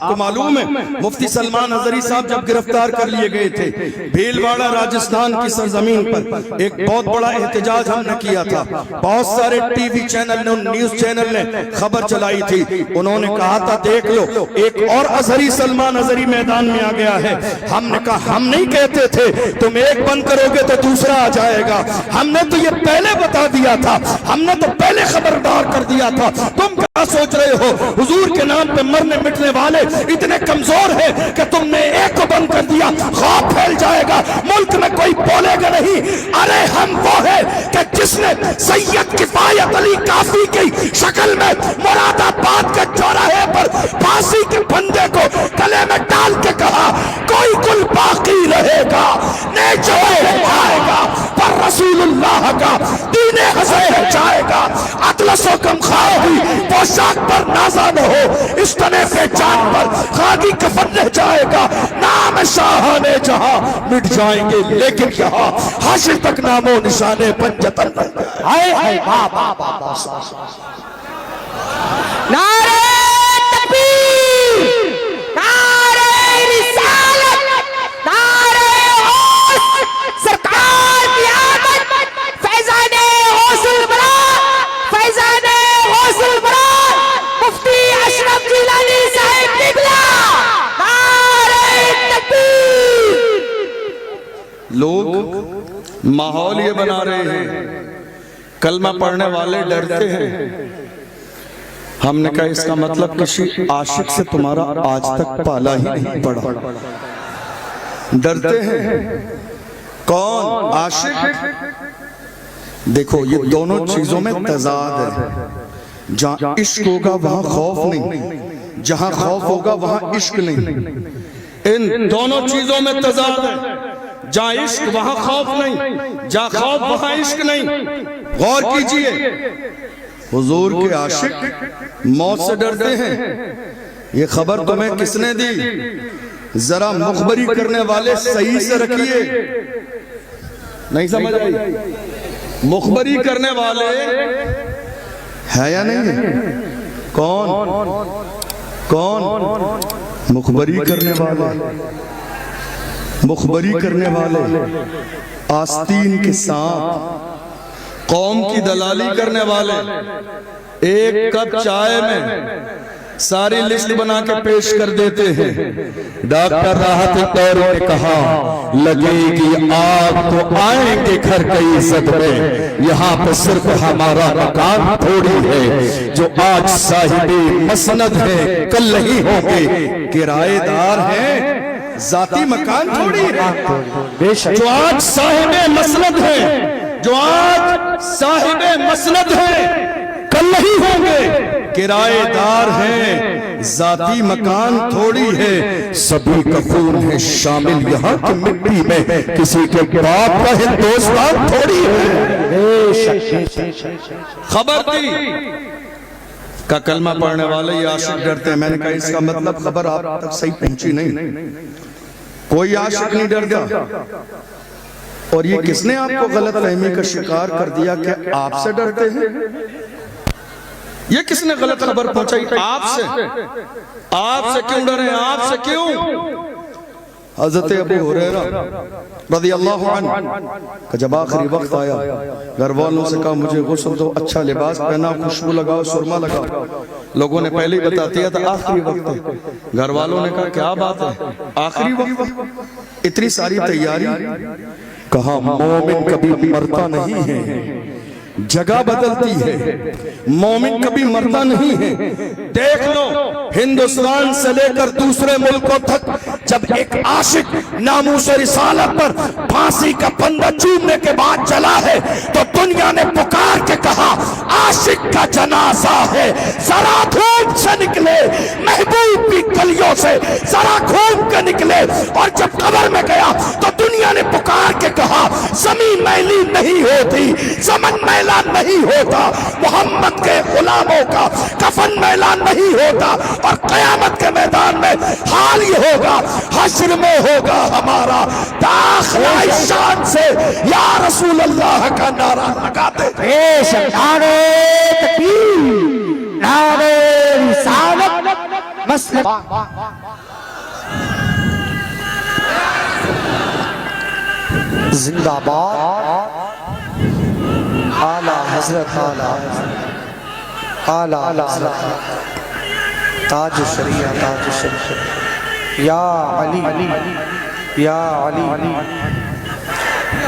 آپ کو معلوم ہے مفتی سلمان حضری صاحب جب گرفتار کر لیے گئے تھے بھیلواڑہ راجستھان کی سرزمین پر ایک بہت بڑا احتجاج ہم نے کیا تھا. بہت سارے ٹی وی چینل نے نیوز چینل نے خبر چلائی تھی. انہوں نے کہا تھا دیکھ لو ایک اور ازہری سلمان حضری میدان میں آ گیا ہے. ہم نے کہا ہم نہیں کہتے تھے تم ایک بند کرو گے تو دوسرا آ جائے گا. ہم نے تو یہ پہلے بتا دیا تھا, ہم نے تو پہلے خبردار کر دیا تھا. تم کیا سوچ رہے ہو حضور کے نام پہ مرنے مٹنے والے اتنے کمزور ہے کہ تم نے ایک کو بند کر دیا خوف پھیل جائے گا, ملک میں کوئی بولے گا نہیں. ارے ہم وہ ہے کہ جس نے سید کفایت علی کافی کی شکل میں مراد آباد کے چوراہے پر پھانسی کے پھندے کو گلے میں ڈال کے کہا کوئی گل باقی رہے گا نیچے جائے گا پر رسول اللہ کا دین حسن جائے گا. اطلس و کم خواہ ہوئی پوشاک پر نازا نہ ہو, اس طرح سے جان پر خاکی کفن رہ جائے گا. نام شاہان جہاں مٹ جائیں گے لیکن یہاں حشر تک نام و نشانے پنجتن رہ جائے. ہائے ہائے بابا بابا نعرہ تکبیر, نعرہ رسالت, نعرہ غوث, سرکار کی آمد, فیضان غوث البرا, فیضان غوث البرا, مفتی اشرف جیلانی صاحب نگلا, نعرہ تکبیر. لوگ ماحول یہ بنا رہے ہیں, کلمہ پڑھنے والے ڈرتے ہیں. ہم نے کہا اس کا مطلب کسی عاشق سے تمہارا آج تک پالا ہی نہیں پڑا. ڈرتے ہیں. کون عاشق؟ دیکھو یہ دونوں چیزوں میں تضاد ہے. جہاں عشق ہوگا وہاں خوف نہیں, جہاں خوف ہوگا وہاں عشق نہیں. ان دونوں چیزوں میں تضاد ہے. جہاں عشق وہاں خوف نہیں, جہاں خوف وہاں عشق نہیں. غور کیجئے, حضور کے عاشق موت سے ڈرتے ہیں. یہ خبر تمہیں کس نے دی؟ ذرا مخبری کرنے والے صحیح سے رکھیے. نہیں سمجھ آئی؟ مخبری کرنے والے ہے یا نہیں ہے؟ کون کون مخبری کرنے والے؟ مخبری کرنے والے آستین کے ساتھ قوم کی دلالی کرنے والے ایک کپ چائے میں ساری لسٹ بنا کے پیش کر دیتے ہیں. ڈاکٹر راحت طوری نے کہا لگے گی آگ تو آئیں گے گھر کئی عزت میں, یہاں پہ صرف ہمارا مکان تھوڑی ہے. جو آج صاحب مسند ہے کل نہیں ہوں گے کرایہ دار ہیں, ذاتی مکان تھوڑی ہے. جو آج صاحب مسند ہے, جو آج صاحب مسند ہے کل نہیں ہوں گے کرایہ دار ہیں, ذاتی مکان تھوڑی ہے. سبھی کا خون ہے شامل یہاں کی مٹی میں, کسی کے باپ کا ہندوستان تھوڑی ہے. خبر دی کا کلمہ پڑھنے والے یہ عاشق ڈرتے ہیں. میں نے کہا اس کا مطلب خبر آپ تک صحیح پہنچی نہیں. کوئی عاشق نہیں ڈرتا. اور یہ کس نے آپ کو غلط فہمی کا شکار کر دیا کہ آپ سے ڈرتے ہیں؟ یہ کس نے غلط خبر پہنچائی؟ آپ سے. آپ سے کیوں ڈریں؟ آپ سے کیوں؟ حضرت ابو ہریرہ رضی اللہ عنہ کہ جب آخری وقت آیا گھر والوں سے کہا مجھے غسل دو, اچھا لباس پہنا, خوشبو لگاؤ, سرما لگاؤ. لوگوں نے پہلے ہی بتا دیا تھا آخری وقت ہے. گھر والوں نے کہا کیا بات ہے آخری وقت, اتنی ساری تیاری. کہا مومن کبھی مرتا نہیں ہے, جگہ بدلتی ہے. مومن کبھی مرتا نہیں ہے. دیکھ لو ہندوستان سے لے کر دوسرے ملکوں تک جب ایک عاشق ناموس رسالت پر پھانسی کا پھندا چومنے کے بعد چلا ہے تو دنیا نے پکار کے کہا عاشق کا جنازہ ہے, ذرا دھوپ سے نکلے, محبوب کی گلیوں سے ذرا گھوم کے نکلے. اور جب قبر میں گیا تو دنیا نے پکار کے کہا زمین میلی نہیں ہوتی, زمن میلا نہیں ہوتا, محمد کے غلاموں کا کفن میلا نہیں ہوتا. اور قیامت کے میدان میں حال یہ ہوگا, حشر میں ہوگا ہمارا داخلہ شان سے یا رسول اللہ کا نعرہ لگاتے. نعرہ تکبیر, نعرہ رسالت, مسلک زندہ باد اعلی حضرت اعلی حضرت تاج الشریعہ تاج الشریعہ یا علی یا علی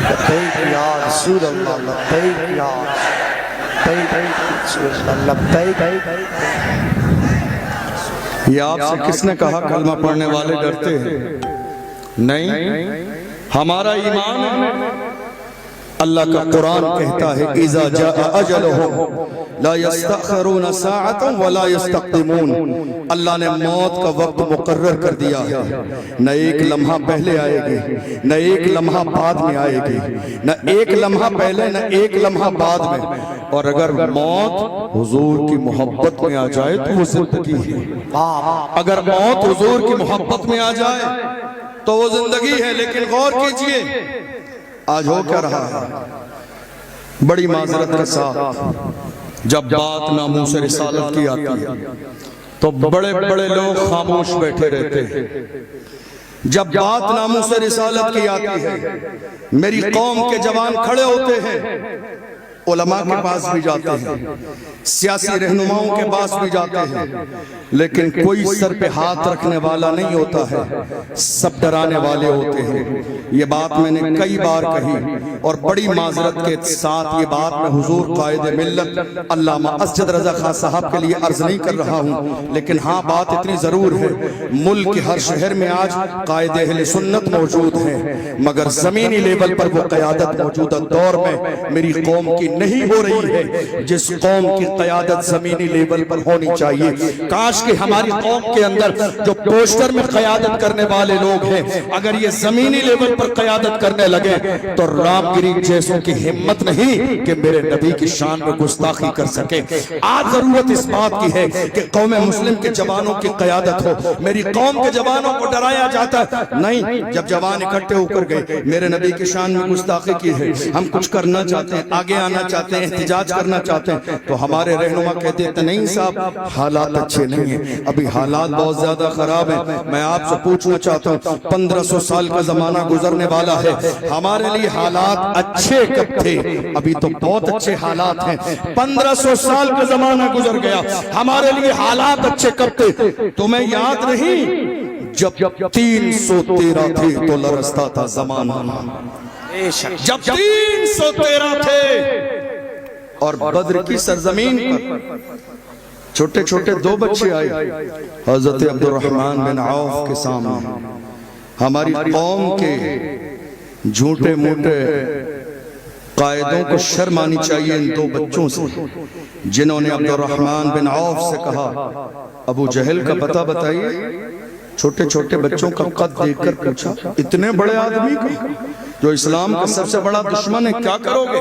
لبیک یا رسول اللہ لبیک یا رسول اللہ لبیک. یہ آپ سے کس نے کہا کلمہ پڑھنے والے ڈرتے ہیں؟ نہیں، ہمارا ایمان ہے. اللہ کا قرآن کہتا ہے اذا جاء اجلهم لا يستأخرون ساعة ولا يستقدمون. اللہ نے موت کا وقت مقرر کر دیا ہے، نہ ایک لمحہ پہلے آئے گی نہ ایک لمحہ بعد میں آئے گی، نہ ایک لمحہ پہلے نہ ایک لمحہ بعد میں. اور اگر موت حضور کی محبت میں آ جائے تو وہ زندگی ہے. اگر موت حضور کی محبت میں آ جائے تو وہ زندگی ہے. لیکن غور کیجئے آج ہو کیا رہا ہے؟ بڑی معذرت کے ساتھ جب بات ناموس رسالت کی آتی ہے تو بڑے بڑے لوگ خاموش بیٹھے رہتے ہیں. جب بات ناموس رسالت کی آتی ہے میری قوم کے جوان کھڑے ہوتے ہیں، علماء کے پاس بھی جاتے ہیں، سیاسی رہنماؤں کے پاس بھی جاتے ہیں، لیکن کوئی سر پہ ہاتھ رکھنے والا نہیں ہوتا ہے، سب ڈرانے والے ہوتے ہیں. یہ بات میں نے کئی بار کہی اور بڑی معذرت کے ساتھ یہ بات میں حضور قائد ملت علامہ اسجد رضا خان صاحب کے لیے عرض نہیں کر رہا ہوں، لیکن ہاں بات اتنی ضرور ہے، ملک کے ہر شہر میں آج قائد اہل سنت موجود ہیں، مگر زمینی لیول پر وہ قیادت موجودہ دور میں میری قوم کی نہیں ہو رہی ہے جس قوم کی قیادت زمینی لیول پر ہونی چاہیے. کاش کہ ہماری قوم کے اندر جو پوسٹر میں قیادت کرنے والے لوگ ہیں اگر یہ زمینی لیول پر قیادت کرنے لگے تو رام گری جیسوں کی ہمت نہیں کہ میرے نبی کی شان میں گستاخی کر سکے. آج ضرورت اس بات کی ہے کہ قوم مسلم کے جوانوں کی قیادت ہو. میری قوم کے جوانوں کو ڈرایا جاتا ہے نہیں، جب جوان اکٹھے ہو کر گئے میرے نبی کی شان میں گستاخی کی ہے، ہم کچھ کرنا چاہتے ہیں، آگے آنا چاہتے ہیں، احتجاج کرنا چاہتے ہیں، تو ہمارے رہنما کہتے ہیں نہیں صاحب حالات اچھے نہیں ہیں، ابھی حالات بہت زیادہ خراب ہیں. میں آپ سے پوچھنا چاہتا ہوں 1500 سال کا زمانہ گزرنے والا ہے، ہمارے لیے حالات اچھے کب تھے؟ ابھی تو بہت اچھے حالات ہیں. 1500 سال کا زمانہ گزر گیا، ہمارے لیے حالات اچھے کب تھے؟ تمہیں یاد نہیں جب 313 تھے تو لرزتا تھا زمانہ، جب 313 تھے اور بدر کی سرزمین پر چھوٹے چھوٹے 2 بچے آئے حضرت عبد الرحمن بن عوف کے سامنے. ہماری قوم کے جھوٹے موٹے قائدوں کو شرم آنی چاہیے ان 2 بچوں سے جنہوں نے عبد الرحمن بن عوف سے کہا ابو جہل کا پتہ بتائیے. چھوٹے چھوٹے بچوں کا قد دیکھ کر پوچھا اتنے بڑے آدمی کا جو اسلام کا سب سے بڑا دشمن ہے کیا کرو گے؟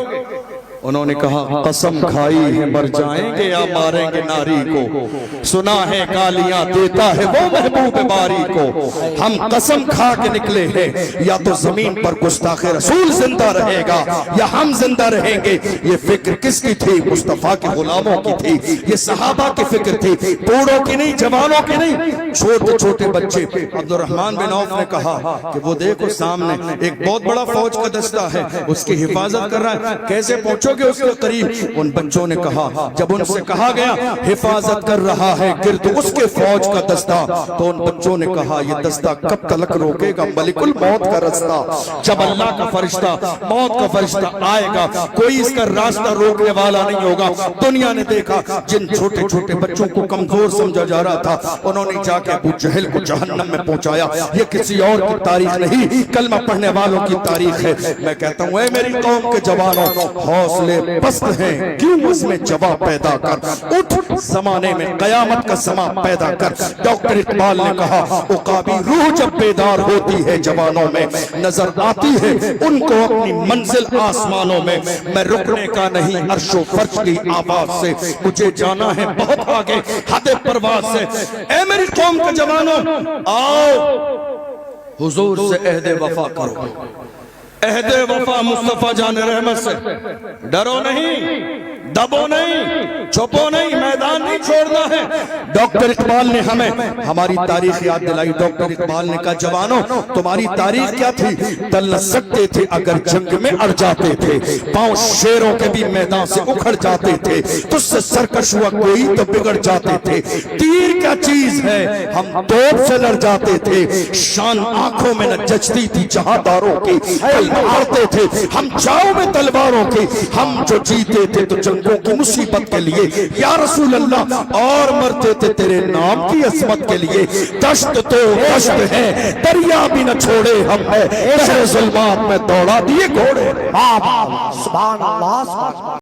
انہوں نے کہا قسم کھائی ہے مر جائیں گے یا ماریں گے ناری کو، سنا ہے گالیاں دیتا ہے وہ محبوب باری کو، ہم قسم کھا کے نکلے ہیں یا تو زمین پر گستاخ رسول زندہ رہے گا یا ہم زندہ رہیں گے. یہ فکر کس کی تھی؟ مصطفیٰ کے غلاموں کی تھی، یہ صحابہ کی فکر تھی، بوڑھوں کی نہیں، جوانوں کی نہیں، چھوٹے چھوٹے بچے. عبد الرحمن بن عوف نے کہا کہ وہ دیکھو سامنے ایک بہت بڑا فوج کا دستہ ہے، اس کی حفاظت کر رہا ہے، کیسے پہنچو گے اس کے قریب؟ ان بچوں نے کہا جب ان سے کہا گیا حفاظت کر رہا ہے گرد اس کے فوج کا دستہ تو ان بچوں نے کہا یہ دستہ کب تلک روکے گا ملک الموت کا رستہ؟ جب اللہ کا فرشتہ موت کا فرشتہ آئے گا کوئی اس کا راستہ روکنے والا نہیں ہوگا. دنیا نے دیکھا جن چھوٹے چھوٹے بچوں کو کمزور سمجھا جا رہا تھا انہوں نے جا کے ابو جہل کو جہنم میں پہنچایا. یہ کسی اور کی تاریخ نہیں، کلمہ پڑھنے والوں کی تاریخ ہے. میں کہتا ہوں اے میری قوم کے جوانوں حوصلے پست ہیں کیوں اس میں جواب پیدا کر، اٹھ زمانے میں قیامت کا سما پیدا کر. ڈاکٹر اقبال نے کہا عقابی روح جب بیدار ہوتی ہے جوانوں میں نظر آتی ہے ان کو اپنی منزل آسمانوں میں. میں رکنے کا نہیں عرش و فرش کی آواز سے، مجھے جانا ہے بہت آگے حد پرواز سے. اے میری قوم کے جوانوں آؤ حضور سے عہد وفا کرو، عہد وفا مصطفیٰ جان رحمت سے. ڈرو نہیں، دبو نہیں، چھپو نہیں، میدان نہیں چھوڑنا ہے۔ ڈاکٹر اقبال نے ہمیں ہماری تاریخ یاد دلائی۔ ڈاکٹر اقبال نے کہا جوانوں تمہاری تاریخ کیا تھی؟ تل نہ سکتے تھے اگر جنگ میں اڑ جاتے تھے، پاؤں شیروں کے بھی میدان سے اکھڑ جاتے تھے، تجھ سے سرکش ہوا کوئی تو بگڑ جاتے تھے، تیر کیا چیز ہے ہم توپ سے لڑ جاتے تھے، شان آنکھوں میں نہ جچتی تھی جہاداروں کی، کل مارتے تھے ہم جاؤں میں تلواروں کی، ہم جو جیتے تھے تو جنگوں کی مصیبت کے لیے یا رسول اللہ، اور مرتے تھے تیرے نام کی عظمت کے لیے۔ دشت تو دشت ہے دریا بھی نہ چھوڑے ہم ہے، شہر ظلمات میں دوڑا دیے گھوڑے۔ سبحان اللہ، سبحان اللہ۔